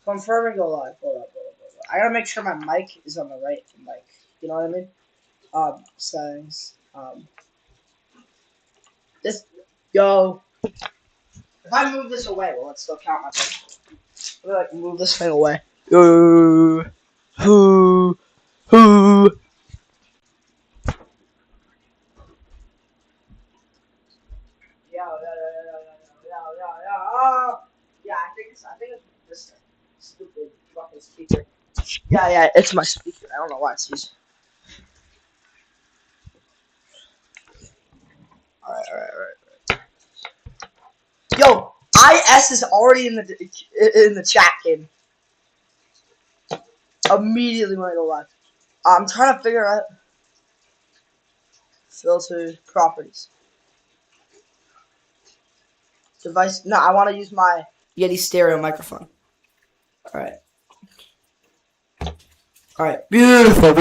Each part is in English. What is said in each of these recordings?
Confirm and go live. Hold up. I gotta make sure my mic is on the right mic. You know what I mean? Settings. This. Yo. If I move this away, will it still count my thing? Let me like move this thing away. Who? Who? Yeah, I think it's this stupid fucking speaker. Yeah, it's my speaker. I don't know why it's used. Alright. Yo, IS is already in the chat game. Immediately when I go live. I'm trying to figure out filter properties. Device. No, I want to use my Yeti stereo microphone. Alright. Alright. Beautiful.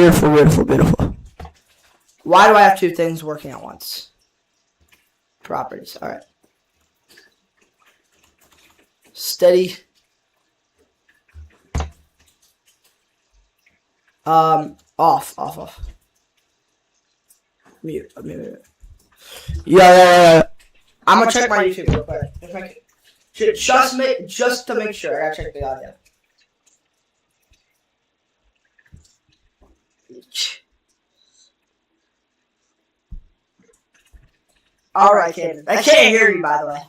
Why do I have two things working at once? Properties. Alright. Steady. Off. Mute. Yeah. I'm gonna check my YouTube real quick. Just to make sure. I gotta check the audio. Alright, Caden. I can't hear you, by the way.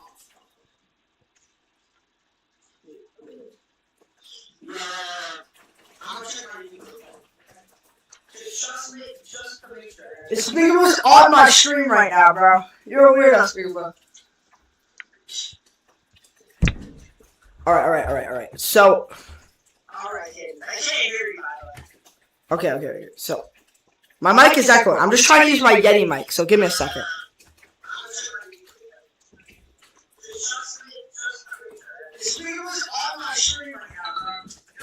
The speaker was on my stream right now, bro. You're a weirdo, speaker, bro. Alright. So. Alright, Caden. I can't hear you, by the way. Okay. So. My mic is echoing. I'm just trying to use my Yeti mic, so give me a second.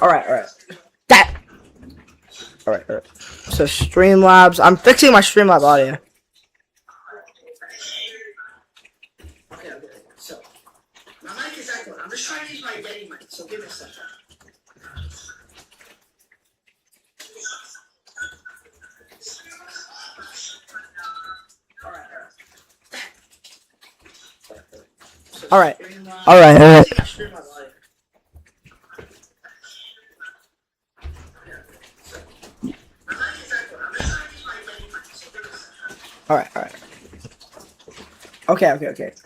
Alright. Alright. So Streamlabs. I'm fixing my Streamlab audio. Okay. So my mic is echoing. I'm just trying to use my Yeti mic, so give me a second. Alright. Alright.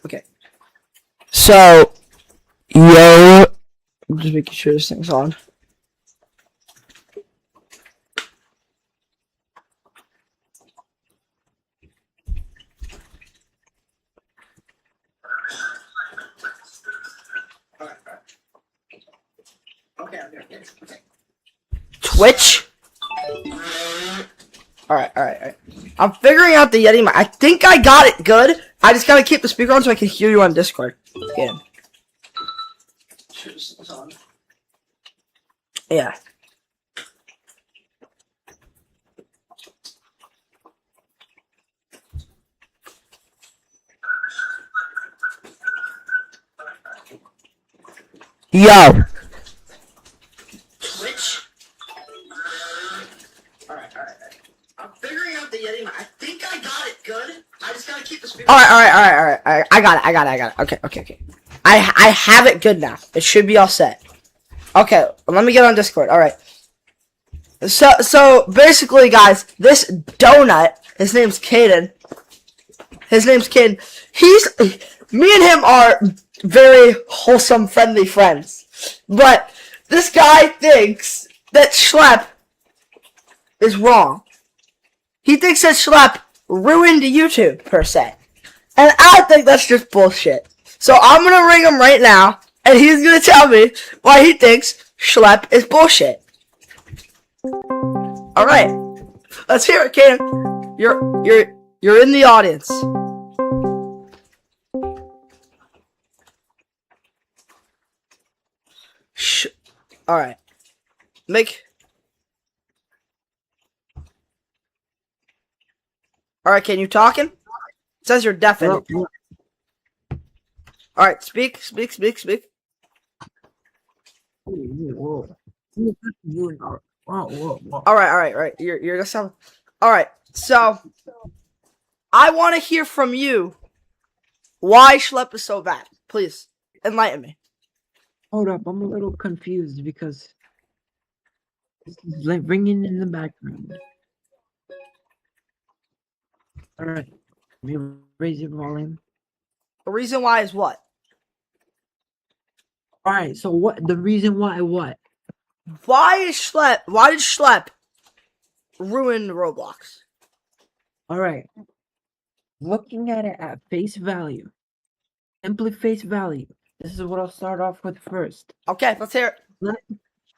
Okay. So, yo, I'm just making sure this thing's on. Okay. Twitch? Alright. I'm figuring out the Yeti mic. I think I got it good. I just gotta keep the speaker on so I can hear you on Discord. Again. Yeah. Yo. Twitch? Alright. I'm figuring out the Yeti mic. I think I got it good. I just gotta keep the speaker. Alright. I got it. Okay. I have it good now. It should be all set. Okay, let me get on Discord. Alright. So basically, guys, this donut, his name's Caden. Me and him are very wholesome, friendly friends. But this guy thinks that Schlep is wrong. He thinks that Schlep ruined YouTube, per se. And I think that's just bullshit. So I'm gonna ring him right now, and he's gonna tell me why he thinks Schlep is bullshit. Alright. Let's hear it, Caden. You're in the audience. Alright. Alright, can you talking? It says you're deafened. Alright, speak. Whoa. Whoa, whoa, whoa, whoa. All right. You're just sound. All right. So I want to hear from you why Schlep is so bad. Please enlighten me. Hold up, I'm a little confused because this is like ringing in the background. All right, let me raise your volume. The reason why is what? All right, so what? The reason why what? Why did Schlep ruin Roblox? All right, looking at it at face value, simply face value. This is what I'll start off with first. Okay, let's hear it.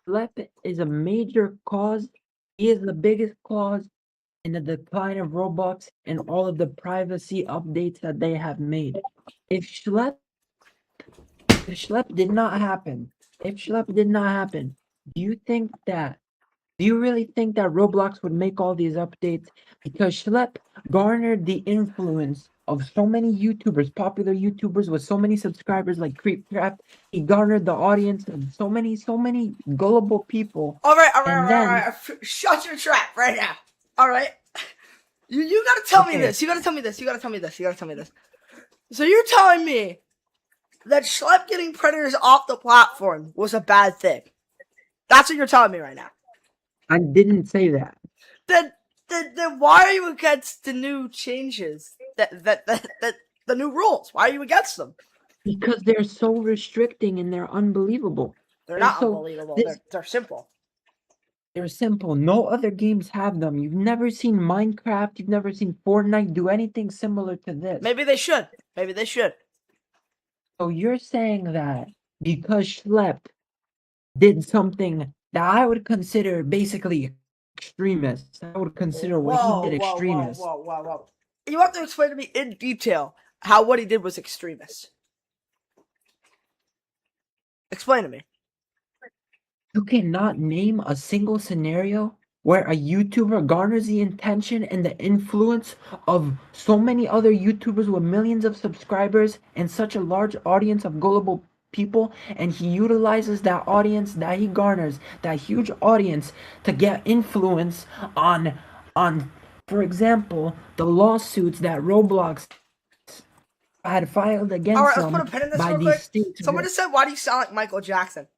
Schlep is a major cause. He is the biggest cause in the decline of Roblox and all of the privacy updates that they have made. If Schlep If Schlep did not happen, if Schlep did not happen, do you think that do you really think that Roblox would make all these updates? Because Schlep garnered the influence of so many YouTubers, popular YouTubers with so many subscribers like Creepcraft. He garnered the audience of so many gullible people. And All then, right. Shut your trap right now. All right. You gotta tell me okay, this. You gotta tell me this. You gotta tell me this. You gotta tell me this. So you're telling me that Schlep getting predators off the platform was a bad thing? That's what you're telling me right now. I didn't say that. Then then why are you against the new changes? That the new rules? Why are you against them? Because they're so restricting and they're unbelievable. They're They're not so unbelievable. this They're simple. They're simple. No other games have them. You've never seen Minecraft, you've never seen Fortnite do anything similar to this. Maybe they should. Maybe they should. So you're saying that because Schlep did something that I would consider basically extremist. I would consider what he did extremist. Whoa. You have to explain to me in detail how what he did was extremist. Explain to me. You cannot name a single scenario where a YouTuber garners the attention and the influence of so many other YouTubers with millions of subscribers and such a large audience of gullible people, and he utilizes that audience that he garners, that huge audience, to get influence on for example, the lawsuits that Roblox had filed All right, against let's put a them pin in this by real these quick. states. Someone just said, "Why do you sound like Michael Jackson?"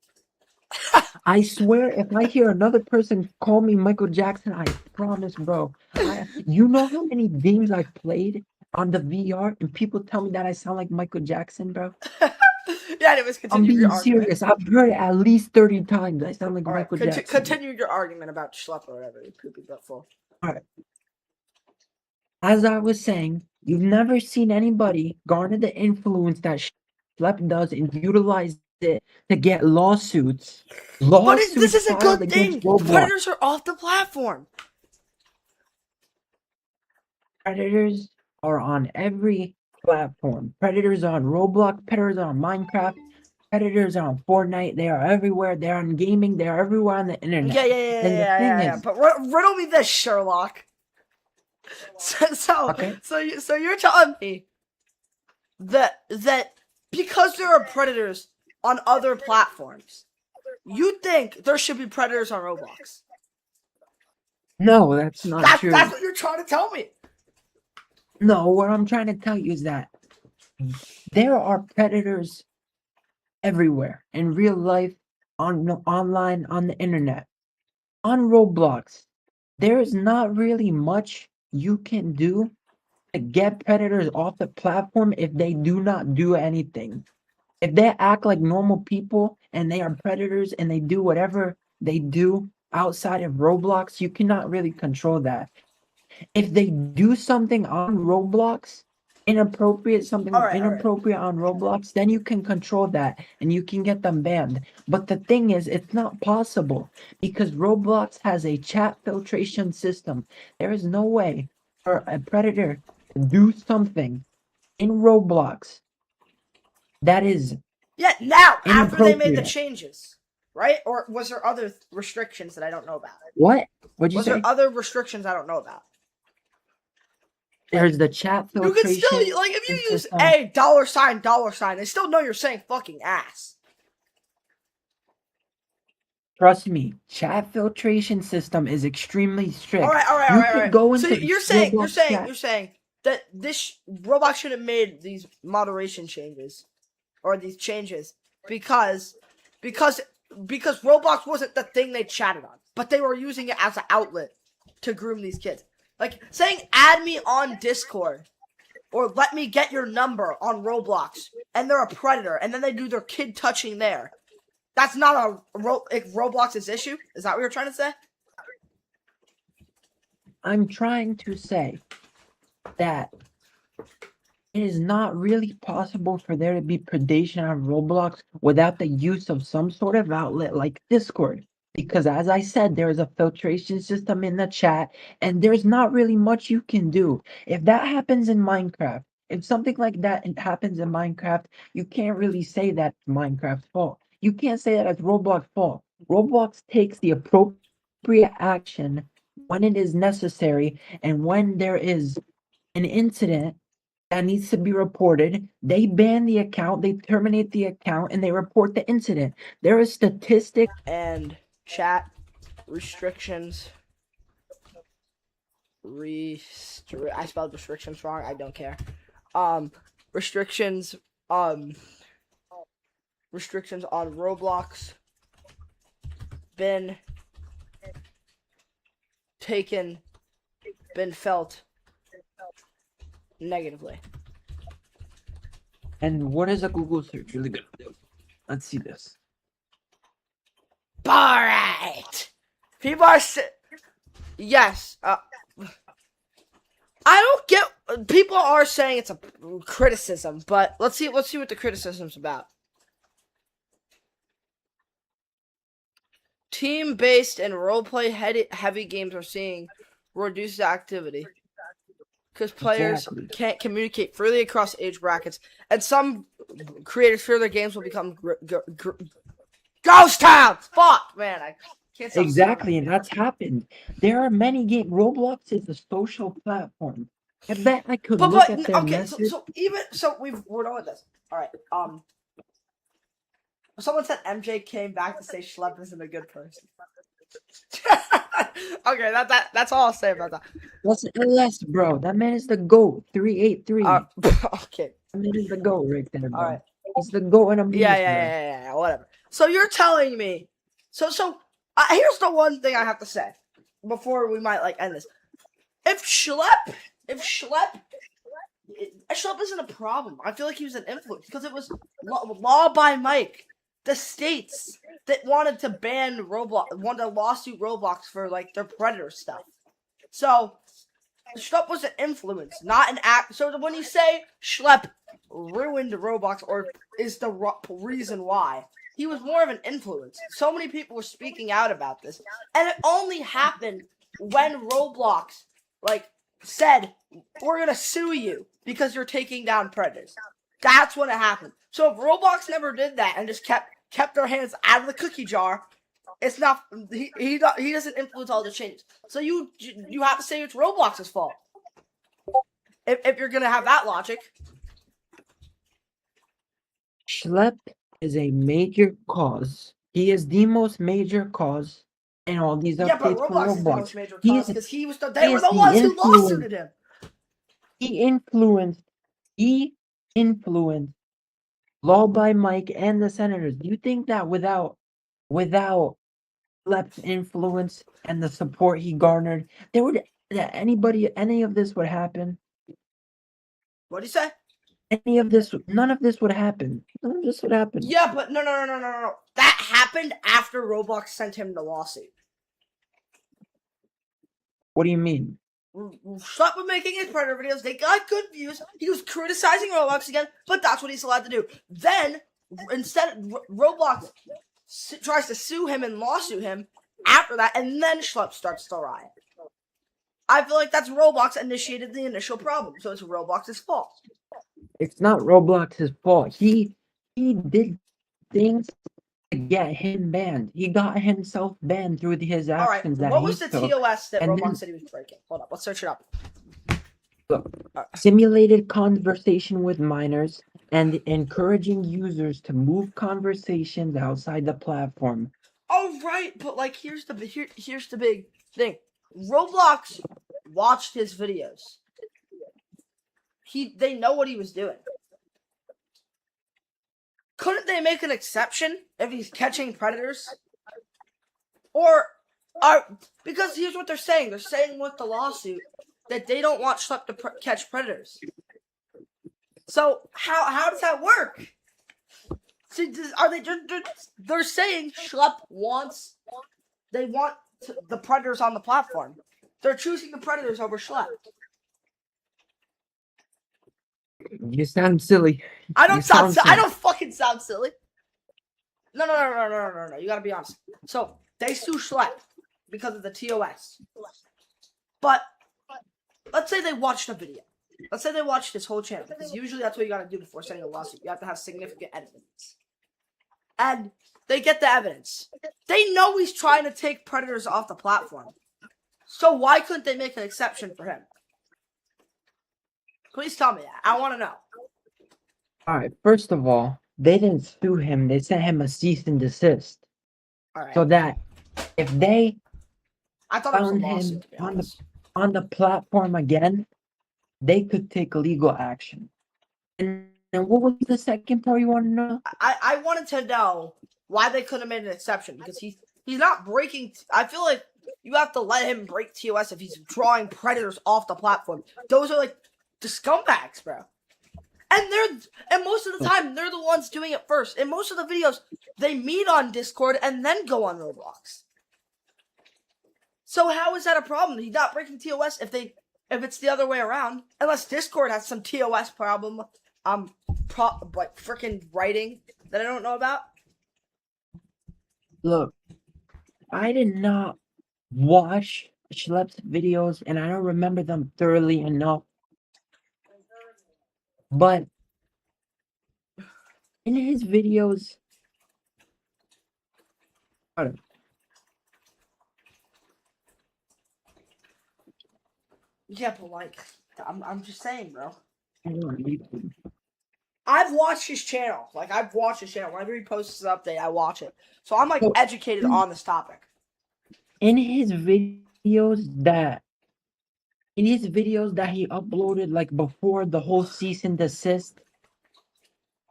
I swear, if I hear another person call me Michael Jackson, I promise, bro. You know how many games I've played on the VR and people tell me that I sound like Michael Jackson, bro? Yeah, anyways, I'm continue your being argument. serious. I've heard it at least 30 times. I sound like All right, Michael Jackson. continue your argument about Schlep or whatever, you poopy buttful. All right. As I was saying, you've never seen anybody garner the influence that Schlep does and utilize it to get But this lawsuits is a filed good against thing. Roblox. Predators are off the platform. Predators are on every platform. Predators are on Roblox, predators are on Minecraft, predators are on Fortnite. They are everywhere. They're on gaming. They're everywhere on the internet. And the thing is, But riddle me this, Sherlock. So, so, okay, so you're telling me that because there are predators on other platforms, you think there should be predators on Roblox? no, that's not That's true. what you're trying to tell me. No, what I'm trying to tell you is that there are predators everywhere in real life, online, on the internet, on Roblox. There is not really much you can do to get predators off the platform if they do not do anything. If they act like normal people and they are predators and they do whatever they do outside of Roblox, you cannot really control that. If they do something on Roblox, All something right, all right. inappropriate on Roblox, then you can control that and you can get them banned. But the thing is, it's not possible because Roblox has a chat filtration system. There is no way for a predator to do something in Roblox that is Yeah, now after they made the inappropriate. changes, right? Or was there other restrictions that I don't know about? What? What'd you Was there say? other restrictions I don't know about? There's Like the chat you can still filtration like if you use system. a dollar sign, they still know you're saying fucking ass. Trust me, chat filtration system is extremely strict. All right, all right, all You right, all can right. go So into you're saying, you're Roblox saying, chat. you're saying that this Roblox should have made these moderation changes, or these changes, because because because Roblox wasn't the thing they chatted on, but they were using it as an outlet to groom these kids. Like saying, "Add me on Discord," or "Let me get your number on Roblox," and they're a predator, and then they do their kid touching there. That's not Roblox's issue. Is that what you're trying to say? I'm trying to say that it is not really possible for there to be predation on Roblox without the use of some sort of outlet like Discord. Because as I said, there is a filtration system in the chat, and there's not really much you can do. If that happens in Minecraft, if something like that happens in Minecraft, you can't really say that's Minecraft's fault. You can't say that it's Roblox's fault. Roblox takes the appropriate action when it is necessary, and when there is an incident that needs to be reported, they ban the account, they terminate the account, and they report the incident. There is statistics. And chat restrictions. I spelled restrictions wrong. I don't care. Restrictions. Restrictions on Roblox been felt negatively. And what is a Google search really gonna do? Let's see this. Alright! People are yes, I don't get, people are saying it's a criticism, but let's see what the criticism's about. Team-based and roleplay heavy games are seeing reduced activity because players can't communicate freely across age brackets, and some creators fear their games will become ghost towns. Fuck, man, I can't stop Exactly, and that's happened. There are many games. Roblox is a social platform. I bet I could look at their okay, message. we're done with this. All right, someone said MJ came back to say Schlep isn't a good person. Okay, that's all I'll say about that. What's LS, bro? That man is the GOAT. 383. Okay. That man is the GOAT right there, bro. All right. He's the GOAT in a Yeah, whatever. So you're telling me, so here's the one thing I have to say before we might end this. If Schlep isn't a problem. I feel like he was an influence because it was law by Mike. The states that wanted to ban Roblox, wanted to lawsuit Roblox for their predator stuff. So Schlep was an influence, not an act. So when you say Schlep ruined Roblox or is the reason why, he was more of an influence. So many people were speaking out about this, and it only happened when Roblox said, "We're gonna sue you because you're taking down predators." That's when it happened. So if Roblox never did that and just kept their hands out of the cookie jar, it's not. He doesn't influence all the changes. So you have to say it's Roblox's fault if you're gonna have that logic. Schlep is a major cause. He is the most major cause in all these updates but for Roblox is the Roblox. most major cause because they were is the the ones who lawsuited him. He influenced Law by Mike and the senators. Do you think that without Schlep's influence and the support he garnered, any of this would happen? What do you say? None of this would happen. None of this would happen. Yeah, but no. That happened after Roblox sent him the lawsuit. What do you mean? Schlep was making his predator videos. They got good views. He was criticizing Roblox again, but that's what he's allowed to do. Then, instead, Roblox tries to sue him and lawsuit him after that, and then Schlep starts to riot. I feel like that's Roblox initiated the initial problem, so it's Roblox's fault. It's not Roblox's fault. He did things to get him banned. He got himself banned through his actions. Alright, what was the TOS that Roblox said he was breaking? Hold up, let's search it up. Simulated conversation with minors and encouraging users to move conversations outside the platform. Oh right, but like here's the big thing. Roblox watched his videos. They know what he was doing. Couldn't they make an exception if he's catching predators? Or because here's what they're saying. They're saying with the lawsuit that they don't want Schlep to catch predators. So how does that work? See, are they? They're saying Schlep wants. They want the predators on the platform. They're choosing the predators over Schlep. You sound silly. I don't You sound. silly. I don't fucking sound silly. No. You gotta be honest. So they sue Schlep because of the TOS. But let's say they watched a video. Let's say they watched his whole channel, because usually that's what you gotta do before sending a lawsuit. You have to have significant evidence. And they get the evidence. They know he's trying to take predators off the platform. So why couldn't they make an exception for him? Please tell me that. I want to know. Alright, first of all, they didn't sue him. They sent him a cease and desist. Alright. So that if they I thought it was a found lawsuit, him to be on honest. the platform again, they could take legal action. And what was the second part you want to know? I wanted to know why they couldn't have made an exception, because he's not breaking. I feel like you have to let him break TOS if he's drawing predators off the platform. Those are like the scumbags, bro. And most of the time they're the ones doing it first. In most of the videos, they meet on Discord and then go on Roblox. So how is that a problem? He's not breaking TOS if it's the other way around. Unless Discord has some TOS problem, like freaking writing that I don't know about. Look, I did not watch Schlep's videos, and I don't remember them thoroughly enough. But in his videos, Yeah, but like, I'm just saying, bro. I've watched his channel. Like, I've watched his channel. Whenever he posts an update, I watch it. So I'm like educated on this topic. In his videos that he uploaded like before the whole cease and desist,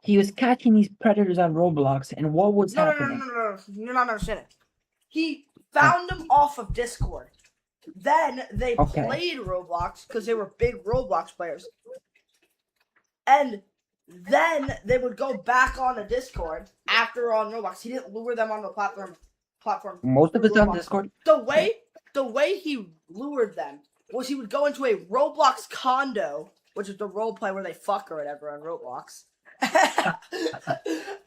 he was catching these predators on Roblox, and what was happening? No. You're not understanding. He found them off of Discord. Then they played Roblox because they were big Roblox players. And then they would go back on the Discord after on Roblox. He didn't lure them on the platform. Most of it's on Discord. The way he lured them was he would go into a Roblox condo, which is the role play where they fuck or whatever on Roblox.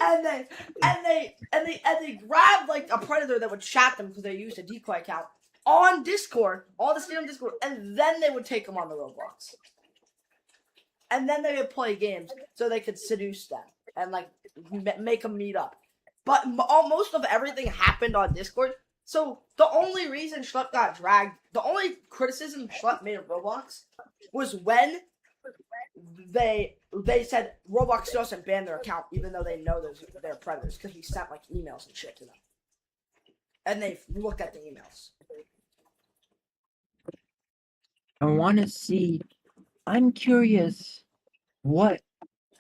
and they grabbed like a predator that would chat them because they used a decoy account on Discord, all the stay on Discord, and then they would take them on the Roblox. And then they would play games so they could seduce them and like make them meet up. But most of everything happened on Discord. So the only reason Schlep got dragged, the only criticism Schlep made of Roblox was when they said Roblox doesn't ban their account even though they know they're predators because he sent like emails and shit to them. And they looked at the emails. I want to see. I'm curious what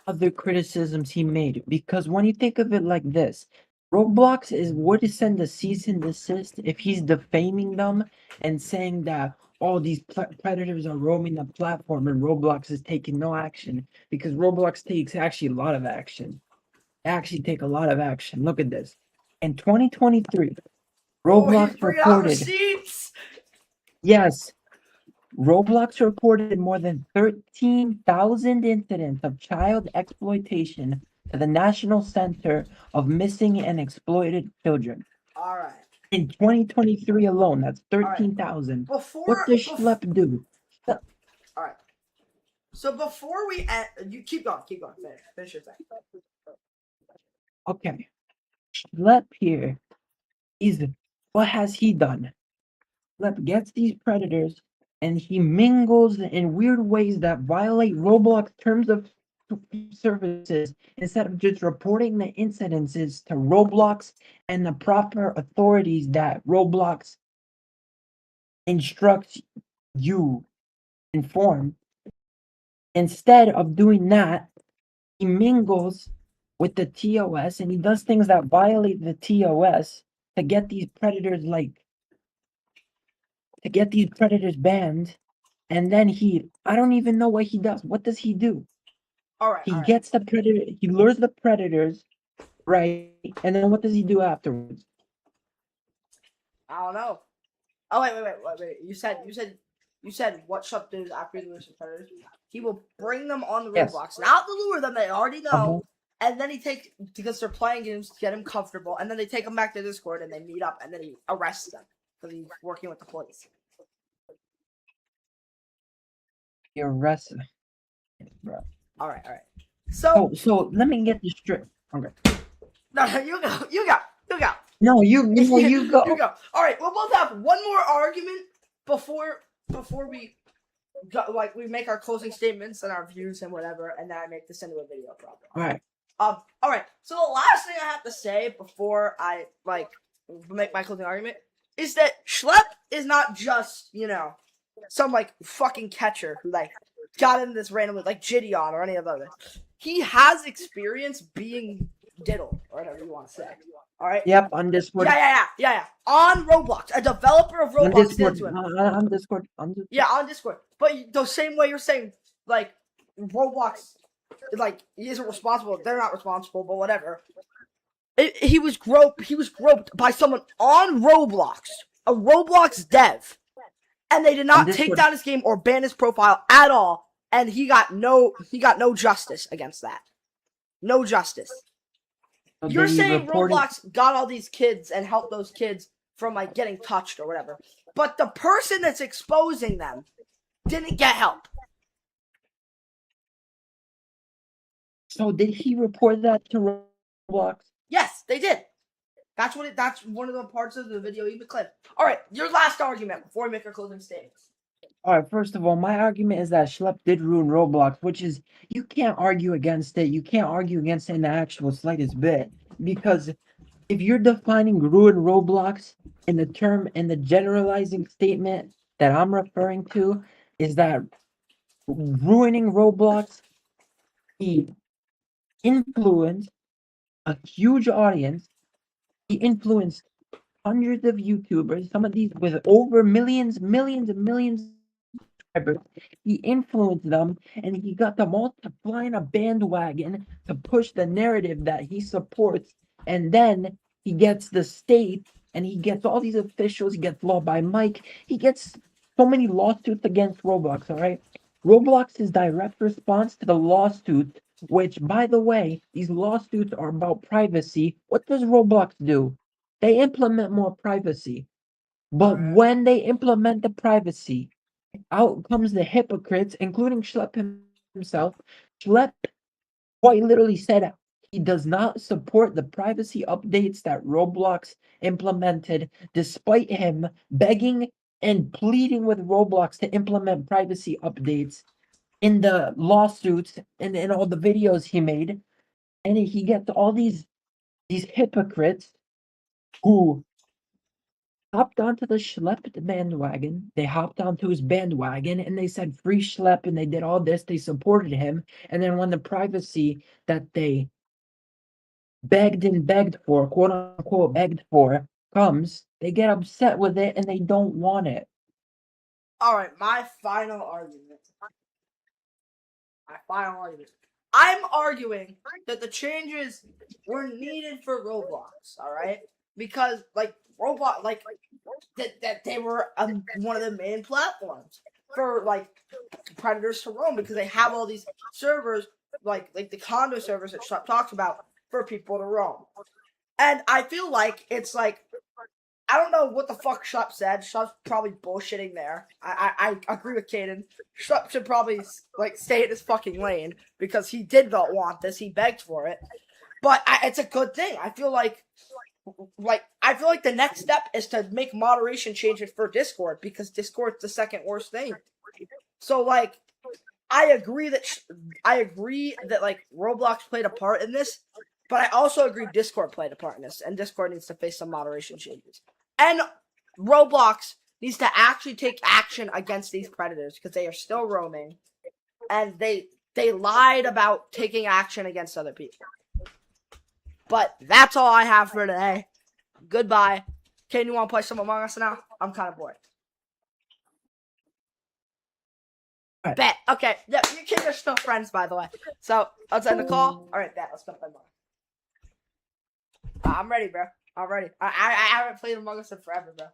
other criticisms he made, because when you think of it like this, Roblox would send a cease and desist if he's defaming them and saying that all these predators are roaming the platform and Roblox is taking no action, because Roblox takes actually a lot of action. They actually take a lot of action. Look at this. In 2023, Roblox reported. Yes. Roblox reported more than 13,000 incidents of child exploitation to the National Center of Missing and Exploited Children. All right. In 2023 alone, that's 13,000. Right. What does Schlep do? All right. So before we end, you keep going. Finish your thing. Okay. Schlep here what has he done? Schlep gets these predators and he mingles in weird ways that violate Roblox terms of services instead of just reporting the incidences to Roblox and the proper authorities that Roblox instructs you inform. Instead of doing that, he mingles with the TOS and he does things that violate the TOS to get these predators banned. And then I don't even know what he does. What does he do? All right. He gets the predator, he lures the predators, right? And then what does he do afterwards? I don't know. Oh wait. You said what Schlep does after he lures the predators? He will bring them on the Yes. roadblocks, not to lure them. They already know. Uh-huh. And then he takes, because they're playing games to get him comfortable, and then they take him back to Discord and they meet up, and then he arrests them because he's working with the police. He arrests him. Bro. All right. So So let me get this straight. Okay. no, you go. No, you go. You go. All right, we'll both have one more argument before we we make our closing statements and our views and whatever, and then I make this into a video problem. All right. All right. So the last thing I have to say before I make my closing argument is that Schlep is not just some fucking catcher who got into this randomly like Gideon or any of the others. He has experience being diddled or whatever you want to say. All right. Yep. On Discord. Yeah. On Roblox, a developer of Roblox did to him. On Discord. Yeah, on Discord. But the same way you're saying, Roblox, he isn't responsible. They're not responsible, but whatever. He was groped by someone on Roblox, a Roblox dev, and they did not take down his game or ban his profile at all. And he got no justice against that. No justice. So you're saying Roblox got all these kids and helped those kids from getting touched or whatever, but the person that's exposing them didn't get help. So did he report that to Roblox? Yes, they did. That's one of the parts of the video even clip. All right, your last argument before we make our closing statements. All right, first of all, my argument is that Schlep did ruin Roblox, which is, you can't argue against it. You can't argue against it in the actual slightest bit. Because if you're defining ruin Roblox in the term, in the generalizing statement that I'm referring to, is that ruining Roblox, he influenced a huge audience. He influenced hundreds of YouTubers, some of these with over millions and millions of subscribers. He influenced them, and he got them all to fly in a bandwagon to push the narrative that he supports. And then he gets the state, and he gets all these officials. He gets law by Mike. He gets so many lawsuits against Roblox. All right, Roblox's direct response to the lawsuit, which, by the way, these lawsuits are about privacy. What does Roblox do? They implement more privacy. But when they implement the privacy, out comes the hypocrites, including Schlep himself. Schlep quite literally said he does not support the privacy updates that Roblox implemented, despite him begging and pleading with Roblox to implement privacy updates in the lawsuits and in all the videos he made. And he gets all these hypocrites who hopped onto the Schlep bandwagon. They hopped onto his bandwagon and they said free Schlep, and they did all this. They supported him. And then when the privacy that they begged for, quote unquote, begged for, comes, they get upset with it and they don't want it. All right, my final argument. I'm arguing that the changes were needed for Roblox, all right? Because, Roblox, that they were one of the main platforms for, predators to roam, because they have all these servers, like the condo servers that Schlep talks about, for people to roam. And I feel like it's I don't know what the fuck Schlep said. Schlep's probably bullshitting there. I agree with Caden. Schlep should probably stay in his fucking lane, because he did not want this. He begged for it. But it's a good thing. I feel like the next step is to make moderation changes for Discord, because Discord's the second worst thing. So I agree that like Roblox played a part in this, but I also agree Discord played a part in this, and Discord needs to face some moderation changes. And Roblox needs to actually take action against these predators because they are still roaming, and they lied about taking action against other people. But that's all I have for today. Goodbye. Kane, you want to play some Among Us now? I'm kind of bored. Right. Bet. Okay. Yep, you kids are still friends, by the way. So, let's end the call. Alright, bet. Let's go play more. I'm ready, bro. I'm ready. I haven't played Among Us in forever, bro.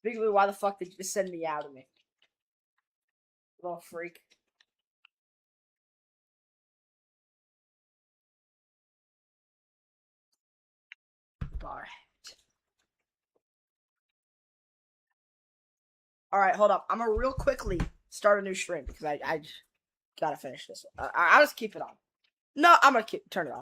Basically, why the fuck did you just send me out of me? Little freak. Alright. Alright, hold up. I'm gonna real quickly start a new stream because I gotta finish this. I'll just keep it on. No, I'm gonna turn it off.